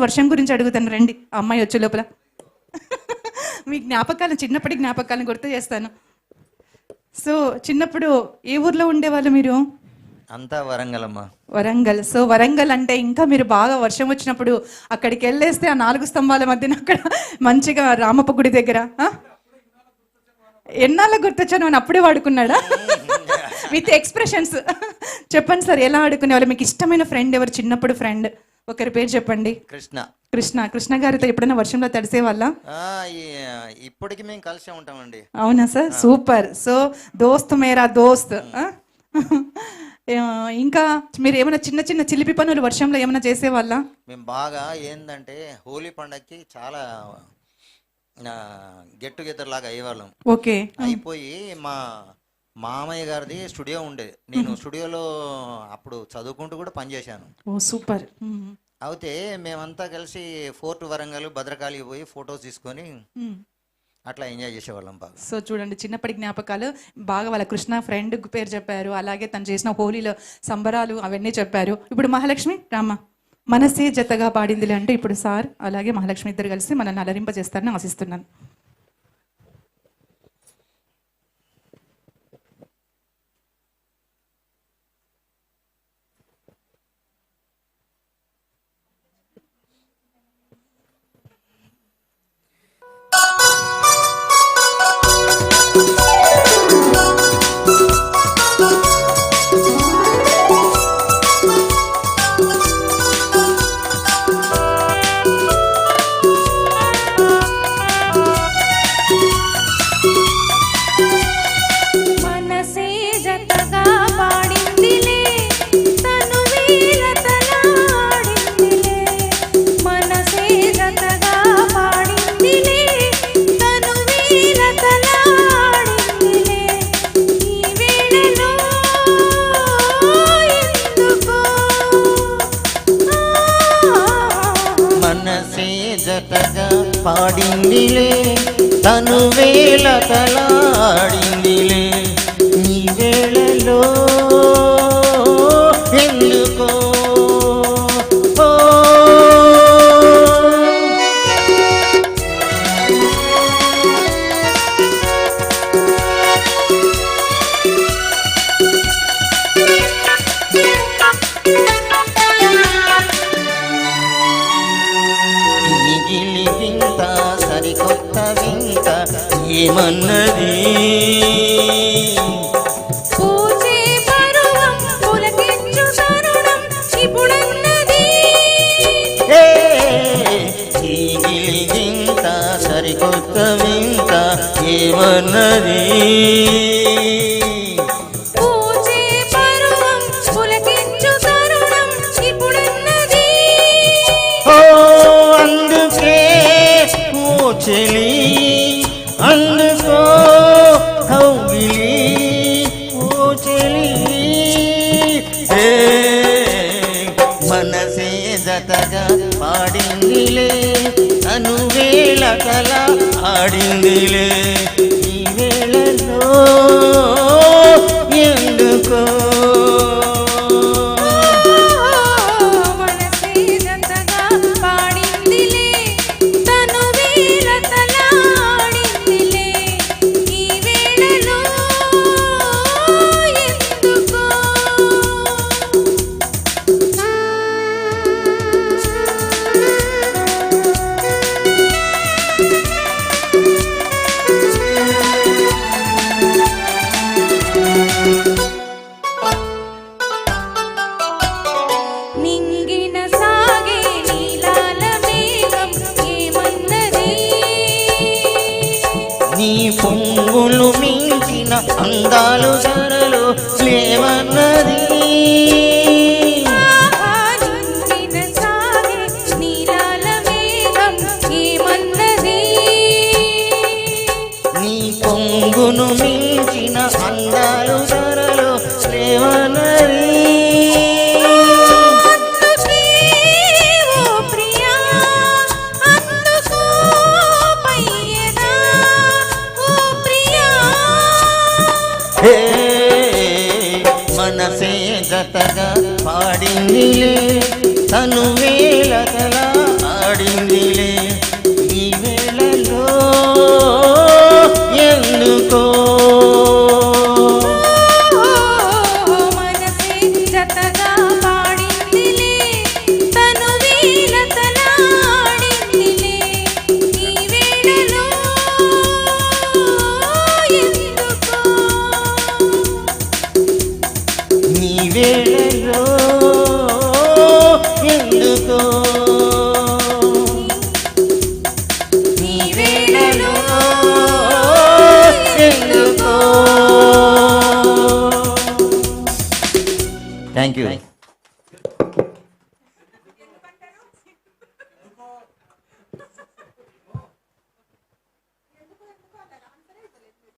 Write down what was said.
వర్షం గురించి అడుగుతాను రండి, అమ్మాయి వచ్చే లోపల. మీ జ్ఞాపకాలు, చిన్నప్పటి జ్ఞాపకాలను గుర్తు చేస్తాను. సో చిన్నప్పుడు ఏ ఊర్లో ఉండేవాళ్ళు మీరు? అంతా వరంగల్ అమ్మా. వరంగల్. సో వరంగల్ అంటే ఇంకా మీరు బాగా వర్షం వచ్చినప్పుడు అక్కడికి వెళ్ళేస్తే ఆ 4 స్తంభాల మధ్యన అక్కడ మంచిగా రామప్ప గుడి దగ్గర ఎన్నాళ్ళ గుర్తొచ్చాను అని అప్పుడే వాడుకున్నాడా? With expressions. చెప్పండి సార్, ఎలా ఆడుకునేవాళ్ళు? మీకు ఇష్టమైన ఫ్రెండ్ ఎవరు? చిన్నప్పుడు ఫ్రెండ్ ఒకరి పేరు చెప్పండి. కృష్ణ. కృష్ణ. కృష్ణ గారితో ఎప్పుడైనా వర్షంలో తడిసే వాళ్ళ? ఇప్పటికి మేము కలిసే ఉంటామండి. అవునా సార్, సూపర్. సో దోస్త్ మేరా దోస్త్. ఇంకా మీరు ఏమైనా చిన్న చిన్న చిలిపి పనులు వర్షంలో ఏమైనా చేసేవాళ్ళ? మేము బాగా ఏంటంటే హోలీ పండగకి చాలా గెట్ టుగెదర్ లాగా అయ్యేవాళ్ళం. ఓకే. అయిపోయి మా మామయ్య గారిది స్టూడియో ఉండేది. నేను స్టూడియోలో అప్పుడు చదువుకుంటూ కూడా పనిచేశాను. ఓ సూపర్. అయితే మేమంతా కలిసి ఫోర్ట్ వరంగల్ భద్రకాళి పోయి ఫొటోస్ తీసుకొని అట్లా ఎంజాయ్ చేసేవాళ్ళం బాగా. సో చూడండి, చిన్నప్పటి జ్ఞాపకాలు బాగా. వాళ్ళ కృష్ణ ఫ్రెండ్ పేరు చెప్పారు, అలాగే తను చేసిన హోలీలో సంబరాలు అవన్నీ చెప్పారు. ఇప్పుడు మహాలక్ష్మి రామ మనసే జతగా పాడిందిలే అంటే ఇప్పుడు సార్ అలాగే మహాలక్ష్మి ఇద్దరు కలిసి మనల్ని అలరింపజేస్తారని ఆశిస్తున్నాను. పాడిందిలే తను వేల తలాడిందిలే నీ వేళలో ఎందుకో సరికొత్త వింత ఏమన్నది పూచే పరువం పులకించు తరుణం ఇప్పుడన్నది చీగిలి వింత సరికొత్త వింత ఏమన్నది పూచే పరువం పులకించు తరుణం ఇప్పుడన్నది అందుకే చెలి అందుకో కౌగిలి ఓ చెలి మనసే జతగా పాడిందిలే తను వేళ కల ఆడిందిలే ఈ వేళలో ఎందుకో నీ పొంగులు మించిన అందాలు ధరలు లేవన్నది నీ పొంగును మించిన అందాలు ధరలు లేవన్నది మనసే జతగా పాడిందిలే తను వేల తల వేళలో ఎందుకో నీ వేళలో ఎందుకో థ్యాంక్ యూ